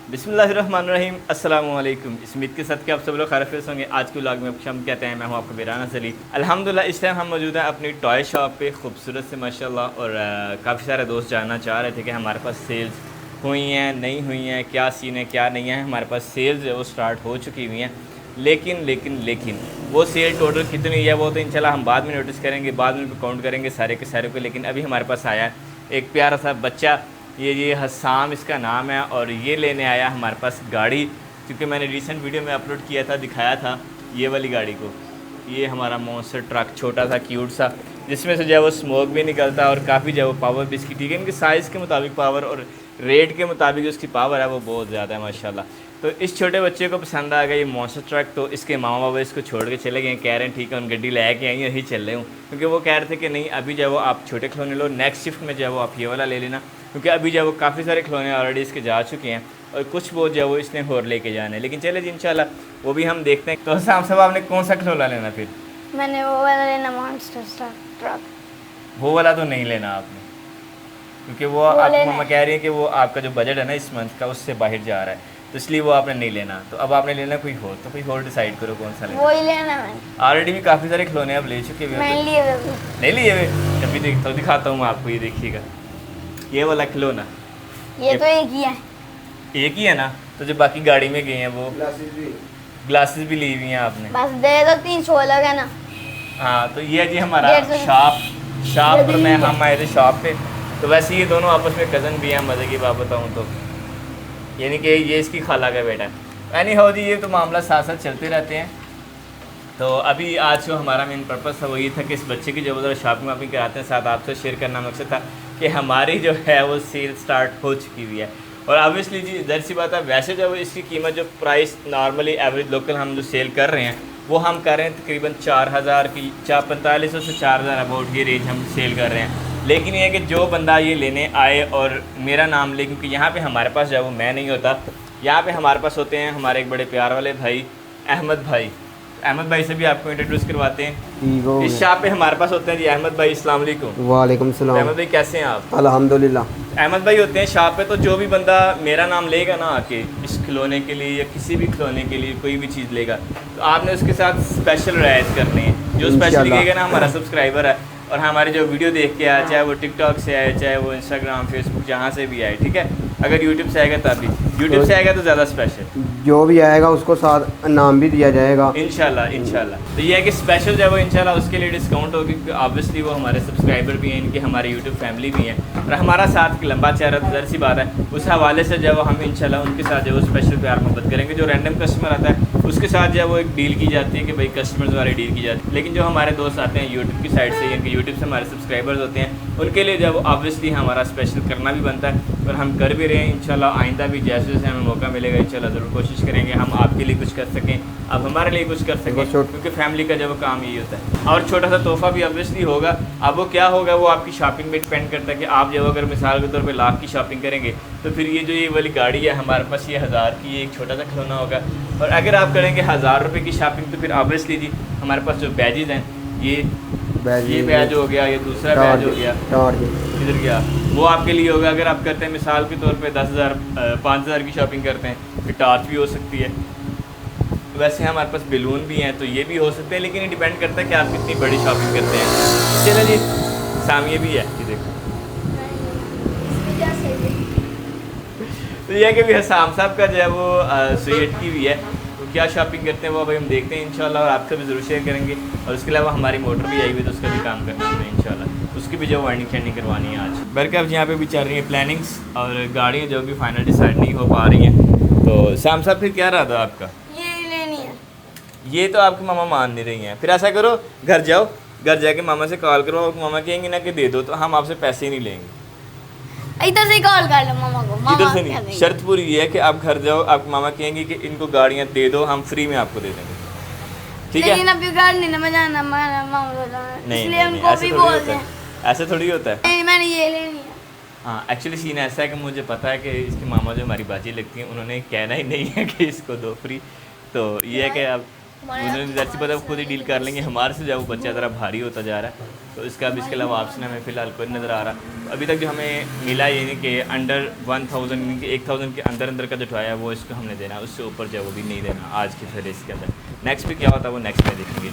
बिस्मिल्लाहिर्रहमानिर्रहीम अस्सलाम वालेकुम। इस उम्मीद के साथ कि आप सब लोग खैरियत होंगे। आज के व्लॉग में आपको हम कहते हैं, मैं हूं आपका बिराना सली। अल्हम्दुलिल्लाह इस टाइम हम मौजूद हैं अपनी टॉय शॉप पे, खूबसूरत से माशाल्लाह। और काफ़ी सारे दोस्त जानना चाह रहे थे कि हमारे पास सेल्स हुई हैं नहीं हुई हैं, क्या सीन है क्या नहीं है। हमारे पास सेल्स जो है वो स्टार्ट हो चुकी हुई हैं, लेकिन वो सेल टोटल कितनी है वो तो इंशाल्लाह हम बाद में नोटिस करेंगे, बाद में उनको काउंट करेंगे सारे के सारे को। लेकिन अभी हमारे पास आया है एक प्यारा सा बच्चा, ये हसाम इसका नाम है, और ये लेने आया हमारे पास गाड़ी। क्योंकि मैंने रिसेंट वीडियो में अपलोड किया था, दिखाया था ये वाली गाड़ी को। ये हमारा मॉन्स्टर ट्रक छोटा सा क्यूट सा, जिसमें से जो है वो स्मोक भी निकलता है और काफ़ी जो है वो पावर भी इसकी ठीक है। इनके साइज़ के मुताबिक पावर और रेट के मुताबिक उसकी पावर है वो बहुत ज़्यादा है माशाल्लाह। तो इस छोटे बच्चे को पसंद आ गया ये मॉन्स्टर ट्रक, तो इसके मामा बाबा इसको छोड़ के चले गए। कह रहे हैं ठीक है, उन गड्डी ले के आई यही चल रहे हूँ। क्योंकि वो कह रहे थे कि नहीं अभी जो है वो आप छोटे खिलौने लो, नेक्स्ट शिफ्ट में जो है वो आप ये वाला ले लेना। क्योंकि अभी जो है वो काफ़ी सारे खिलौने ऑलरेडी इसके जा चुके हैं और कुछ वो जो है वो इसने और लेके जाने। लेकिन चले जी इंशाल्लाह वो भी हम देखते हैं। तो साहब साहब आपने कौन सा खिलौना लेना फिर? मैंने वो वाला लेना, मॉन्स्टर ट्रक। वो वाला तो नहीं लेना आपने, क्योंकि वो आपकी मम्मा कह रही है कि वो आपका जो बजट है ना इस मंथ का उससे बाहर जा रहा है, तो इसलिए वो आपने नहीं लेना। तो अब आपने लेना कोई हो, तो कोई और डिसाइड करो कौन सा लेना। वो ही लेना मैंने। ऑलरेडी भी काफ़ी सारे खिलौने आप ले चुके हुए मैंने हो। लिए हुए भी। नहीं लिए हुए? अभी देखता हूँ, दिखाता हूँ मैं आपको, ये देखिएगा ये वाला खिलौना। ये तो एक ही है। एक ही है ना? तो जो बाकी गाड़ी में गए हैं वो ग्लासेस भी ली हुई हैं आपने। बस दे दो, 300 अलग है ना। हाँ, तो ये है जी हमारा 150 शॉप पर मैं हम आए थे शॉप पे। तो वैसे ये दोनों आपस में कज़न भी हैं, मज़े की बात बताऊँ तो, यानी कि ये इसकी खाला का बेटा है। एनी हाउ जी, ये तो मामला साथ साथ चलते रहते हैं। तो अभी आज जो हमारा मेन पर्पस था वो ये था कि इस बच्चे की जो मतलब शॉपिंग वापिंग कराते हैं, साथ आपसे शेयर करना मकसद था कि हमारी जो है वो सेल स्टार्ट हो चुकी हुई है। और ऑब्वियसली जी ज़ाहिर सी बात है, वैसे जब इसकी कीमत जो प्राइस नॉर्मली एवरेज लोकल हम जो सेल कर रहे हैं वो हम कर रहे हैं तकरीबन 4000 की, 4500 से 4000 अबाउट ये रेंज हम सेल कर रहे हैं। लेकिन ये है कि जो बंदा ये लेने आए और मेरा नाम ले, क्योंकि यहाँ पे हमारे पास जो है वो मैं नहीं होता, यहाँ पे हमारे पास होते हैं हमारे एक बड़े प्यार वाले भाई अहमद भाई। अहमद भाई से भी आपको इंट्रोड्यूस करवाते हैं। इस शॉप पे हमारे पास होते हैं जी अहमद भाई। अस्सलाम वालेकुम। वालेकुम सलाम। अहमद भाई कैसे हैं आप? अल्हम्दुलिल्लाह। अहमद भाई होते हैं शॉप पे, तो जो भी बंदा मेरा नाम लेगा ना आके इस खिलौने के लिए या किसी भी खिलौने के लिए कोई भी चीज़ लेगा, तो आपने उसके साथ स्पेशल रियायत करनी है। जो स्पेशल लेगा ना हमारा सब्सक्राइबर है और हमारे जो वीडियो देख के आए, चाहे वो टिकटॉक से आए, चाहे वो इंस्टाग्राम फेसबुक जहाँ से भी आए, ठीक है। अगर यूट्यूब से आएगा तभी, यूट्यूब से आएगा तो ज़्यादा स्पेशल, जो भी आएगा उसको साथ नाम भी दिया जाएगा इंशाल्लाह। तो ये है कि स्पेशल जो है वो इंशाल्लाह उसके लिए डिस्काउंट होगी, क्योंकि ऑब्वियसली वो हमारे सब्सक्राइबर भी हैं, इनके हमारे यूट्यूब फैमिली भी हैं और हमारा साथ लंबा चेहरा तो ज़ाहिर सी बात है। उस हवाले से जो है वो हम इंशाल्लाह उनके साथ जो है वो स्पेशल प्यार मोहब्बत करेंगे। जो रैंडम कस्टमर आता है उसके साथ जो है वो एक डील की जाती है कि भाई कस्टमर द्वारा डील की जाती है। लेकिन जो हमारे दोस्त आते हैं यूट्यूब की साइड से, इनके यूट्यूब से हमारे सब्सक्राइबर्स होते हैं, उनके लिए जो है वो ऑब्वियसली हमारा स्पेशल करना भी बनता है और हम कर भी रहे हैं। इंशाल्लाह आइंदा भी जैसे जैसे हमें मौका मिलेगा इंशाल्लाह ज़रूर कोशिश करेंगे हम आपके लिए कुछ कर सकें, आप हमारे लिए कुछ कर सकें, क्योंकि फैमिली का जब काम यही होता है। और छोटा सा तोहफा भी ऑब्वियसली होगा। अब वो क्या होगा वो आपकी शॉपिंग पे डिपेंड करता है कि आप जब अगर मिसाल के तौर पे लाख की शॉपिंग करेंगे तो फिर ये जो ये वाली गाड़ी है हमारे पास ये 1000 की एक छोटा सा खिलौना होगा। और अगर आप करेंगे 1000 रुपये की शॉपिंग तो फिर ऑब्वियसली जी हमारे पास जो बैजेज़ हैं, ये बैज हो गया, ये दूसरा बैज हो गया, इधर गया, वो आपके लिए होगा। अगर आप करते हैं मिसाल के तौर पे 10,000 5,000 की शॉपिंग करते हैं, फिर टार्च भी हो सकती है। वैसे हमारे पास बैलून भी हैं तो ये भी हो सकते हैं, लेकिन ये डिपेंड करता है कि आप कितनी बड़ी शॉपिंग करते हैं। चलिए जी सामने भी है कि देखो, तो यह है कि भी हसाम साहब का जो है वो स्वीट की भी है, तो क्या शॉपिंग करते हैं वो अभी हम देखते हैं इंशाल्लाह और आपसे भी ज़रूर शेयर करेंगे। और उसके अलावा हमारी मोटर भी आई हुई तो उसका भी काम करना है इंशाल्लाह, उसकी भी जो वाइंडिंग शाइंडिंग करवानी है आज। बल्कि अब यहाँ पे भी चल रही है प्लानिंग्स और गाड़ियाँ जो भी फाइनल डिसाइड नहीं हो पा रही हैं। तो शाम साहब फिर क्या रहा था आपका? ये लेनी है। ये तो आपकी मामा मान नहीं रही हैं। फिर ऐसा करो, घर जाओ, घर जाके मामा से कॉल करो और मामा कहेंगे ना कि दे दो, तो हम आपसे पैसे ही नहीं लेंगे। इधर से कॉल कर लो मामा को। इधर से नहीं, शर्त पूरी ये है कि आप घर जाओ, आप मामा कहेंगे कि इनको गाड़ियाँ दे दो, हम फ्री में आपको दे देंगे, ठीक है? लेकिन अभी गाड़ी नहीं ना जाना मामा बोला, इसलिए उनको ऐसे भी थोड़ी बोल होता दें। है, ऐसे थोड़ी होता है। नहीं मैंने ये लेनी है। हाँ एक्चुअली सीन ऐसा है कि मुझे पता है कि इसकी मामा जो हमारी बाजी लगती हैं उन्होंने कहना ही नहीं है कि इसको दो फ्री। तो ये है कि अब उन्होंने जैसी पता खुद ही डील कर लेंगे। हमारे से जब वो बच्चा ज़रा भारी होता जा रहा है तो इसका भी इसके अलावा ऑप्शन हमें फ़िलहाल कोई नज़र आ रहा। अभी तक जो हमें मिला यानी कि अंडर 1000 यानी कि 1000 के अंदर अंदर का जो टॉय है वो इसको हमने देना, उससे ऊपर जो है वो भी नहीं देना आज की फिर इसके अंदर। नेक्स्ट भी क्या होता है वो नेक्स्ट में देखेंगे।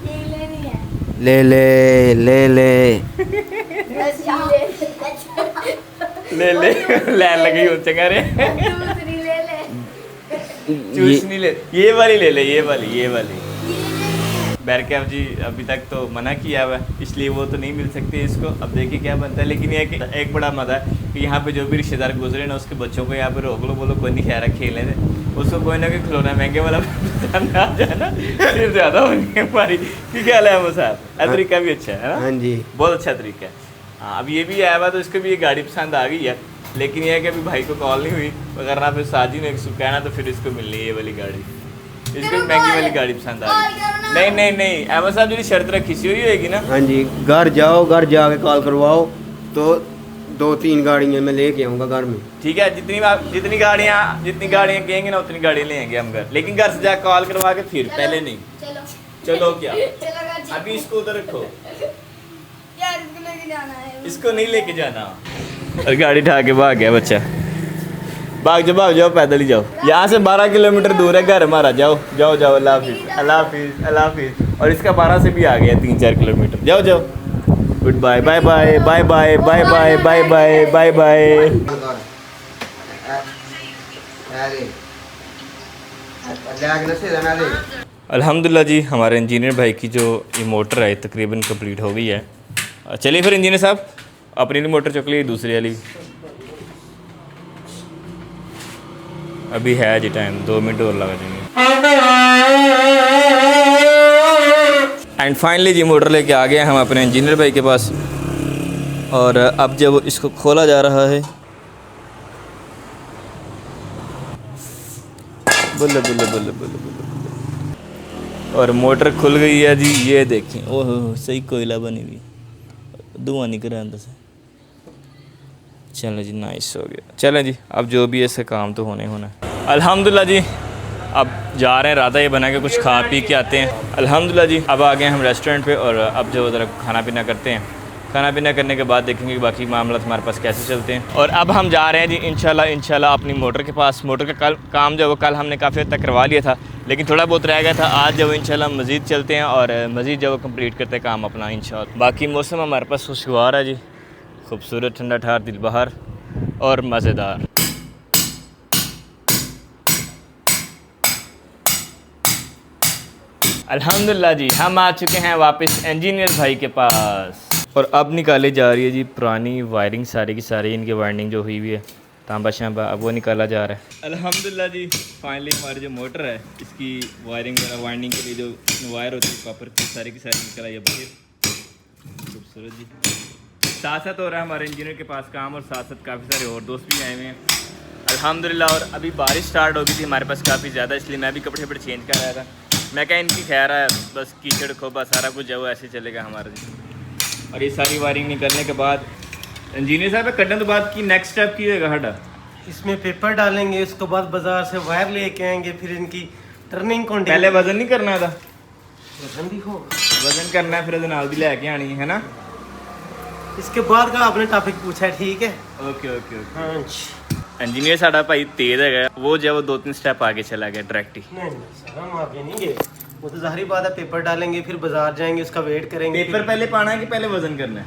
ये लेनी है ले ले ले ले बस ले ले ले लगी हो चंगा रे दूसरी ले ले चूस नहीं ले, ये वाली ले ले, ये वाली बैरकैफ जी अभी तक तो मना किया हुआ है इसलिए वो तो नहीं मिल सकती इसको। अब देखिए क्या बनता है। लेकिन ये कि एक बड़ा मज़ा है कि यहाँ पे जो भी रिश्तेदार गुजरे ना उसके बच्चों को यहाँ पे रोक लो, बोलो कोई नहीं खैर खेलने दे, उसको कोई ना कोई खिलौना महंगे वाला पसंद आ जाए ना फिर ज़्यादा होनी हमारी। कि क्या है वो साहब, तरीका भी अच्छा है ना। हाँ जी बहुत अच्छा तरीका है। हाँ अब ये भी आया हुआ तो इसको भी ये गाड़ी पसंद आ गई है। लेकिन यह है कि अभी भाई को कॉल नहीं हुई, अगर ना फिर साजी ने कहना तो फिर इसको मिलनी है ये वाली गाड़ी। इसको महंगी वाली गाड़ी पसंद आ रही। नहीं अहमद साहब जी शर्त रखी सी हुई होगी ना। हाँ जी, घर जाओ, घर जाके कॉल करवाओ तो 2-3 गाड़ियाँ मैं लेके आऊँगा घर में। ठीक है, जितनी गाड़ियाँ कहेंगे ना उतनी गाड़ियाँ ले आएंगे हम घर। लेकिन घर से जाकर कॉल करवा के फिर पहले नहीं। चलो क्या अभी इसको उधर रखो, यार इसको लेके जाना है। इसको नहीं लेके जाना। और गाड़ी उठा के भाग गया बच्चा। भाग जाओ पैदल ही जाओ। यहाँ से 12 किलोमीटर दूर है घर हमारा। जाओ अल्लाह हाफिज़। और इसका 12 से भी आ गया 3-4 किलोमीटर। जाओ goodbye bye bye bye bye bye bye bye bye bye bye. अल्हम्दुलिल्लाह जी हमारे इंजीनियर भाई की जो ये मोटर है तकरीबन कंप्लीट हो गई है। चलिए फिर इंजीनियर साहब अपनी मोटर चुक ली, दूसरी वाली अभी है जी टाइम 2 मिनट और लगा देंगे। एंड फाइनली जी मोटर लेके आ गए हम अपने इंजीनियर भाई के पास। और अब जब इसको खोला जा रहा है, बल्ले बल्ले बल्ले बल्ले बल्ले, और मोटर खुल गई है जी। ये देखें, ओह सही कोयला बनी हुई, धुआं निकल रहा है अंदर से। चलें जी नाइस हो गया। चलें जी अब जो भी है इसका काम तो होने होना है। अल्हम्दुलिल्लाह जी अब जा रहे हैं, राधा ये बना के कुछ खा पी के आते हैं। अल्हम्दुलिल्लाह जी अब आ गए हम रेस्टोरेंट पे और अब जो उधर खाना पीना करते हैं। खाना पीना करने के बाद देखेंगे कि बाकी मामला हमारे पास कैसे चलते हैं। और अब हम जा रहे हैं जी इंशाल्लाह अपनी मोटर के पास। मोटर का काम जो वो कल हमने काफ़ी हद तक करवा लिया था, लेकिन थोड़ा बहुत रह गया था। आज जब इंशाल्लाह मज़ीद चलते हैं और मज़ीद जब कंप्लीट करते हैं काम अपना इंशाल्लाह। बाकी मौसम हमारे पास खुशगवार है जी, खूबसूरत ठंडा ठार दिल बहार और मज़ेदार। अल्हम्दुलिल्लाह जी हम आ चुके हैं वापस इंजीनियर भाई के पास। और अब निकाली जा रही है जी पुरानी वायरिंग, सारी की सारी इनकी वायरिंग जो हुई हुई है तांबा शांबा, अब वो निकाला जा रहा है। अल्हम्दुलिल्लाह जी फाइनली हमारी जो मोटर है इसकी वायरिंग वाइंडिंग के लिए जो वायर होती है कॉपर की सारी निकल आई है बाहर। खूबसूरत जी साथ साथ हो रहा है हमारे इंजीनियर के पास काम, और साथ साथ काफ़ी सारे और दोस्त भी आए हुए हैं अल्हम्दुलिल्लाह। और अभी बारिश स्टार्ट हो गई थी हमारे पास काफ़ी ज़्यादा, इसलिए मैं भी कपड़े चेंज कर रहा था। मैं क्या इनकी खैर है, बस कीचड़ खोबा सारा कुछ जो है ऐसे चलेगा हमारा जी। और ये सारी वायरिंग निकलने के बाद इंजीनियर साहब कटने के बाद की नेक्स्ट स्टेप की होगा हटा, इसमें पेपर डालेंगे, उसके बाद बाजार से वायर लेके आएंगे, फिर इनकी टर्निंग को पहले वजन नहीं करना था, वजन भी होगा, वजन करना है फिर नाल भी लेके आनी है ना। इसके बाद का आपने टॉपिक पूछा है, ठीक है ओके ओके ओके। हाँ जी। इंजीनियर साडा भाई तेज है, वो जब वो 2-3 स्टेप आगे चला गया डायरेक्ट ही। नहीं सर हम आगे नहीं गए, वो तो जाहिर बात है, पेपर डालेंगे फिर बाजार जाएंगे, उसका वेट करेंगे। पेपर पहले पाना है कि पहले वजन करना है?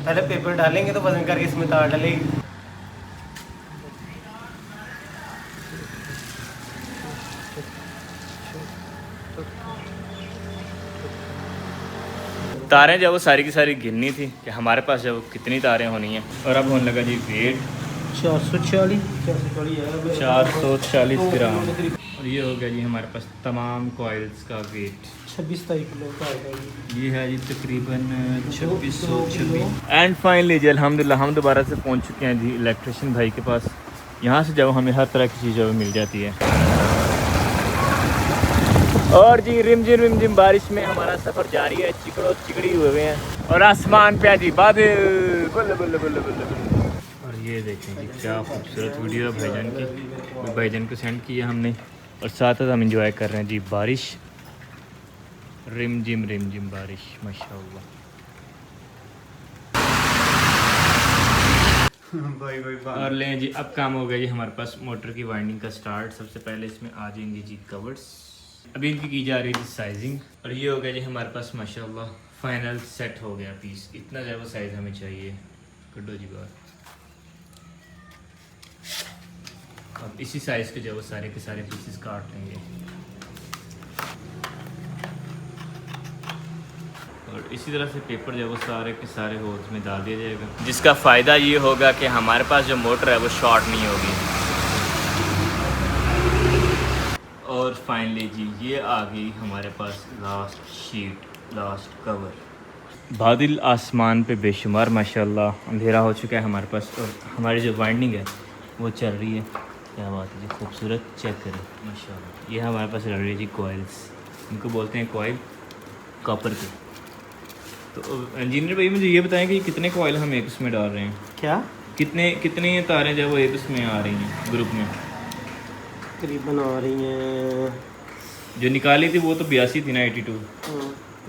पहले पेपर डालेंगे तो वजन करके इसमें तार डालेगी। तारें जब वो सारी की सारी गिननी थी कि हमारे पास जब कितनी तारें होनी हैं। और अब होने लगा जी वेट 440 ग्राम, और ये हो गया जी हमारे पास तमाम कॉइल्स का वेट 26 किलो का है। ये है जी तकरीबन 2626। एंड फाइनली जी अल्हम्दुलिल्लाह हम दोबारा से पहुंच चुके हैं जी इलेक्ट्रिशियन भाई के पास। यहाँ से जब हमें हर तरह की चीज़ मिल जाती है। और जी रिमझिम बारिश में हमारा सफ़र जारी है, चिकड़ी हुए हैं और आसमान पे जी बादल बल्ले बल्ले बल्ले बल्ले। और ये देखें जी क्या खूबसूरत वीडियो है भाईजान की, भाईजान को सेंड किया हमने, और साथ साथ हम इंजॉय कर रहे हैं जी बारिश, रिमझिम बारिश माशाअल्लाह। भाई भाई और लें जी, अब काम हो गया जी हमारे पास मोटर की वाइंडिंग का स्टार्ट। सबसे पहले इसमें आ जाएंगे जी कवर्स, अभी इनकी की जा रही थी साइजिंग, और ये हो गया जी हमारे पास माशाल्लाह फाइनल सेट हो गया पीस। इतना जो है वो साइज़ हमें चाहिए, कड्डो जी बात। अब इसी साइज़ के जो है वो सारे के सारे पीसेस काट लेंगे, और इसी तरह से पेपर जो है वो सारे के सारे होल्स में डाल दिया जाएगा, जिसका फ़ायदा ये होगा कि हमारे पास जो मोटर है वो शॉर्ट नहीं होगी। और फाइनली जी ये आ गई हमारे पास लास्ट शीट, लास्ट कवर। बादल आसमान पे बेशुमार माशाल्लाह, अंधेरा हो चुका है हमारे पास, और हमारी जो वाइंडिंग है वो चल रही है। क्या बात है जी, खूबसूरत, चेक करें माशाल्लाह। ये हमारे पास लग रही है जी कॉइल्स, इनको बोलते हैं कॉइल कॉपर के। तो इंजीनियर भाई मुझे ये बताएं कि कितने कॉइल हम एक उसमें डाल रहे हैं, क्या कितने तारें जो है वो एक उसमें आ रही हैं ग्रुप में? करीबन आ रही हैं, जो निकाली थी वो तो 82 थी ना, 82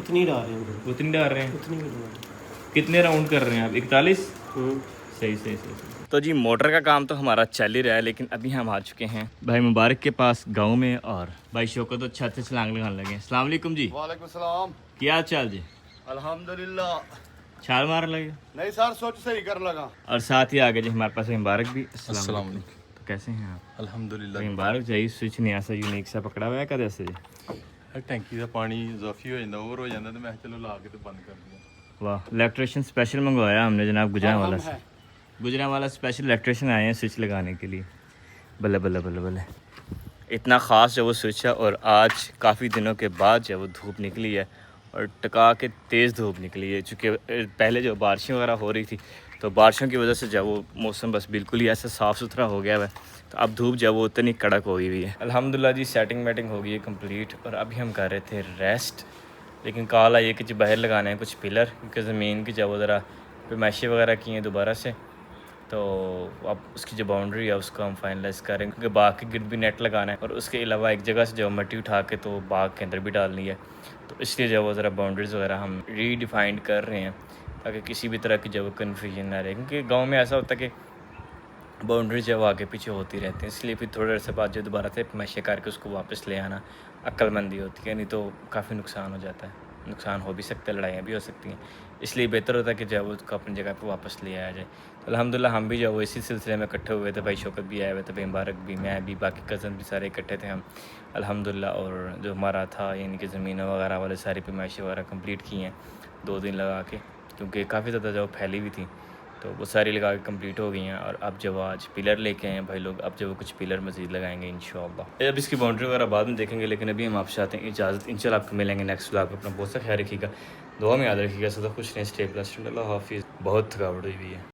उतनी डाल रहे हैं, उतनी डाल रहे हैं। उतनी भी डाल कितने राउंड कर रहे हैं आप? 41? सही सही सही। तो जी मोटर का काम तो हमारा चल ही रहा है, लेकिन अभी हम आ चुके हैं भाई मुबारक के पास गांव में, और भाई शौकत तो छत से छलांग लगाने लगे। अस्सलाम वालेकुम जी। वालेकुम सलाम। क्या हाल चाल जी? अल्हम्दुलिल्लाह। छाल मार लगे? नहीं सर, सोच सही कर लगा। और साथ ही आगे जी हमारे पास मुबारक भी। अस्सलाम वालेकुम। तो कैसे हैं आप? अल्हम्दुलिल्लाह। मुबारक जाइए, स्विच नया सा यूनिक सा पकड़ा हुआ है कद ऐसे जी? टैंकी का पानी इजाफी हो जाता, ओवर हो जाता, तो मैं चलो ला के तो बंद कर दिया। वाह, इलेक्ट्रिशियन स्पेशल मंगवाया हमने जनाब गुजरांवाला से। गुजरांवाला स्पेशल इलेक्ट्रिशियन आए हैं स्विच लगाने के लिए। बल्ले बल्ले बल्ले बल्ले, इतना ख़ास जो वो स्विच है। और आज काफ़ी दिनों के बाद जो वो धूप निकली है, और टका के तेज़ धूप निकली है, चूँकि पहले जो बारिशें वगैरह हो रही थी, तो बारिशों की वजह से जब वो मौसम बस बिल्कुल ही ऐसा साफ़ सुथरा हो गया है, तो अब धूप जब वो उतनी कड़क हो हुई है। अल्हम्दुलिल्लाह जी सेटिंग वेटिंग हो गई है कंप्लीट, और अभी हम कर रहे थे रेस्ट। लेकिन कॉल आई है कि जो बाहर लगाने हैं कुछ पिलर, क्योंकि ज़मीन की जब वो ज़रा पैमाइशें वगैरह की हैं दोबारा से, तो अब उसकी जो बाउंड्री है उसको हम फाइनलाइज़ करेंगे, क्योंकि बाग के गिर्द भी नेट लगाना है, और उसके अलावा एक जगह से जो मिट्टी उठा के तो बाग के अंदर भी डालनी है। तो इसलिए जो वो ज़रा बाउंड्रीज़ वगैरह हम रीडिफाइंड कर रहे हैं, ताकि किसी भी तरह की जो वो कन्फ्यूजन ना रहे, क्योंकि गांव में ऐसा होता है कि बाउंड्री जो आगे पीछे होती रहती है। इसलिए फिर थोड़ी देर से बाद जो दोबारा से मैशे करके उसको वापस ले आना अक्लमंदी होती है, नहीं तो काफ़ी नुकसान हो जाता है, नुकसान हो भी सकता है, लड़ाइयाँ भी हो सकती हैं। इसलिए बेहतर होता है कि जब उसको अपनी जगह पे वापस ले आया जाए। तो अल्हम्दुलिल्लाह हम भी जो वो इसी सिलसिले में इकट्ठे हुए थे, भाई शौकत भी आए हुए थे, भाई मुबारक भी, मैं भी, बाकी कज़न भी सारे इकट्ठे थे हम अल्हम्दुलिल्लाह। और जो हमारा था यानी कि ज़मीन वगैरह वाले सारी पैमाइशें वगैरह कंप्लीट की हैं 2 दिन लगा के, क्योंकि काफ़ी ज़्यादा जो फैली हुई थी, तो वो सारी लगा के कंप्लीट हो गई हैं। और अब जब आज पिलर लेके आए हैं भाई लोग, अब जब वो कुछ पिलर मज़ीद लगाएंगे इंशाअल्लाह। अब इसकी बाउंड्री वगैरह बाद में देखेंगे, लेकिन अभी हम आपसे चाहते हैं इजाज़त। इंशाअल्लाह आपको मिलेंगे नेक्स्ट व्लॉग में। अपना बहुत सा ख्याल रखिएगा, दुआ में याद रखिएगा। सदा खुश रहें, स्टे ब्लेस्ड, अल्लाह हाफिज़। बहुत थकावट हुई है।